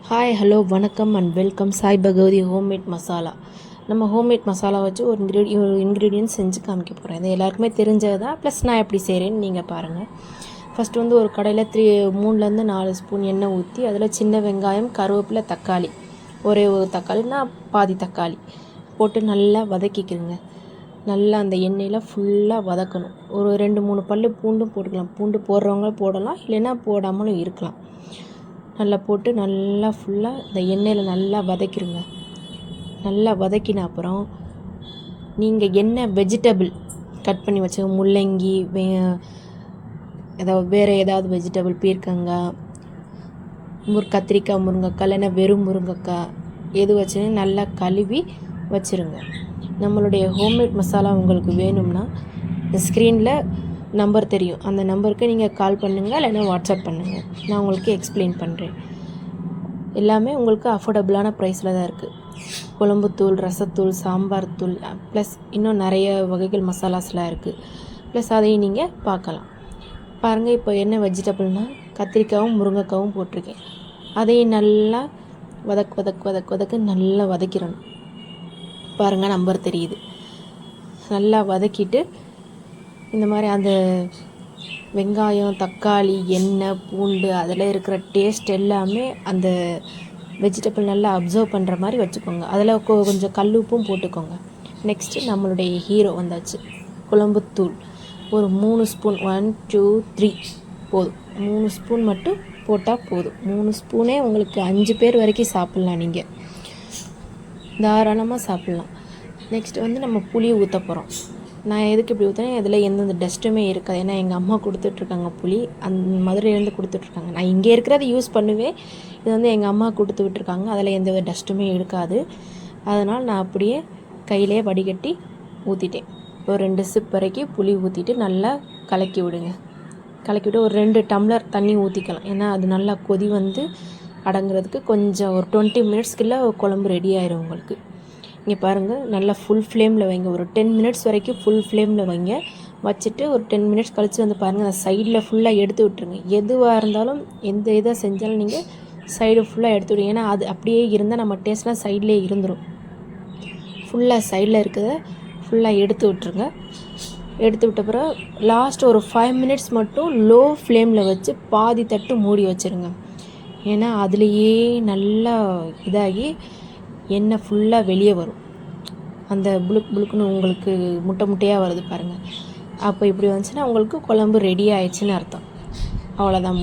Hi hello வணக்கம் and welcome Sai Bhagavathi homemade masala. நம்ம homemade masala வச்சு ஒரு இன்க்ரீடியன்ட் செஞ்சு காமிக்க போகிறேன். இது எல்லாருக்குமே தெரிஞ்சது தான். ப்ளஸ் நான் எப்படி செய்கிறேன்னு நீங்கள் பாருங்கள். ஃபஸ்ட்டு வந்து ஒரு கடையில் 3லேருந்து 4 ஸ்பூன் எண்ணெய் ஊற்றி அதில் சின்ன வெங்காயம், கருவேப்பிலை, தக்காளி, ஒரே ஒரு தக்காளினா பாதி தக்காளி போட்டு நல்லா வதக்கிக்கிறங்க. நல்லா அந்த எண்ணெயில் ஃபுல்லாக வதக்கணும். ஒரு 2-3 பல் பூண்டும் போட்டுக்கலாம். பூண்டு போடுறவங்க போடலாம், இல்லைன்னா போடாமலும் இருக்கலாம். நல்லா போட்டு நல்லா ஃபுல்லாக இந்த எண்ணெயில் நல்லா வதக்கிடுங்க. நல்லா வதக்கின அப்புறம் நீங்கள் என்ன வெஜிடபிள் கட் பண்ணி வச்சு முள்ளங்கி வேறு ஏதாவது வெஜிடபிள் பீர்க்கங்காய், கத்திரிக்காய், முருங்கைக்காய், இல்லைன்னா வெறும் முருங்கைக்காய் எது வச்சுன்னு நல்லா கழுவி வச்சுருங்க. நம்மளுடைய ஹோம்மேட் மசாலா உங்களுக்கு வேணும்னா இந்த ஸ்க்ரீனில் நம்பர் தெரியும், அந்த நம்பருக்கு நீங்கள் கால் பண்ணுங்கள், இல்லைன்னா வாட்ஸ்அப் பண்ணுங்கள். நான் உங்களுக்கு எக்ஸ்பிளைன் பண்ணுறேன். எல்லாமே உங்களுக்கு அஃபோர்டபுளான ப்ரைஸில் தான் இருக்குது. குழம்புத்தூள், ரசத்தூள், சாம்பார் தூள், ப்ளஸ் இன்னும் நிறைய வகைகள் மசாலாஸ்லாம் இருக்குது. ப்ளஸ் அதையும் நீங்கள் பார்க்கலாம். பாருங்கள், இப்போ என்ன வெஜிடபிள்னால் கத்திரிக்காயும் முருங்கைக்காவும் போட்டிருக்கேன். அதையும் நல்லா வதக்கு நல்லா வதக்கிடணும். பாருங்கள், நம்பர் தெரியுது. நல்லா வதக்கிட்டு இந்த மாதிரி அந்த வெங்காயம், தக்காளி, எண்ணெய், பூண்டு அதில் இருக்கிற டேஸ்ட் எல்லாமே அந்த வெஜிடபிள் நல்லா அப்சர்வ் பண்ணுற மாதிரி வச்சுக்கோங்க. அதில் கொஞ்சம் கல்லுப்பும் போட்டுக்கோங்க. நெக்ஸ்ட்டு நம்மளுடைய ஹீரோ வந்தாச்சு. குழம்புத்தூள் ஒரு 3 ஸ்பூன், 1 2 3 போதும். 3 ஸ்பூன் மட்டும் போட்டால் போதும். 3 ஸ்பூனே உங்களுக்கு 5 பேர் வரைக்கும் சாப்பிட்லாம். நீங்கள் தாராளமாக சாப்பிட்லாம். நெக்ஸ்ட்டு வந்து நம்ம புளி ஊற்ற போகிறோம். நான் எதுக்கு இப்படி ஊற்றுறேன், இதில் எந்தெந்த டஸ்ட்டுமே இருக்காது. ஏன்னா எங்கள் அம்மா கொடுத்துட்ருக்காங்க புளி, மதுரையிலேருந்து கொடுத்துட்ருக்காங்க. நான் இங்கே இருக்கிறத யூஸ் பண்ணுவேன். இது வந்து எங்கள் அம்மா கொடுத்து விட்டுருக்காங்க. அதில் எந்த டஸ்ட்டுமே இருக்காது. அதனால் நான் அப்படியே கையிலே வடிகட்டி ஊற்றிட்டேன். ஒரு 2 சிப் வரைக்கும் புளி ஊற்றிட்டு நல்லா கலக்கி விடுங்க. கலக்கி விட்டு ஒரு 2 டம்ளர் தண்ணி ஊற்றிக்கலாம். ஏன்னா அது நல்லா கொதி வந்து அடங்குறதுக்கு கொஞ்சம் ஒரு 20 மினிட்ஸ்க்குள்ளே குழம்பு ரெடி ஆயிரும் உங்களுக்கு. இங்கே பாருங்கள், நல்லா ஃபுல் ஃப்ளேமில் வைங்க. ஒரு 10 மினிட்ஸ் வரைக்கும் ஃபுல் ஃப்ளேமில் வைங்க. வச்சுட்டு ஒரு 10 மினிட்ஸ் கழித்து வந்து பாருங்கள், அந்த சைடில் ஃபுல்லாக எடுத்து விட்டுருங்க. எதுவாக இருந்தாலும் எந்த இதை செஞ்சாலும் நீங்கள் சைடு ஃபுல்லாக எடுத்து விடுங்க. ஏன்னா அது அப்படியே இருந்தால் நம்ம டேஸ்ட்லாம் சைட்லேயே இருந்துடும். ஃபுல்லாக சைடில் இருக்கிறத ஃபுல்லாக எடுத்து விட்டுருங்க. எடுத்து விட்ட பிறகு லாஸ்ட் ஒரு 5 மினிட்ஸ் மட்டும் லோ ஃப்ளேமில் வச்சு பாதி தட்டு மூடி வச்சுருங்க. ஏன்னா அதுலேயே நல்லா இதாகி எண்ணெய் ஃபுல்லாக வெளியே வரும். அந்த புளுக்குன்னு உங்களுக்கு முட்டையாக வருது பாருங்கள். அப்போ இப்படி வந்துச்சுன்னா உங்களுக்கு குழம்பு ரெடி ஆயிடுச்சுன்னு அர்த்தம். அவ்வளோதான்.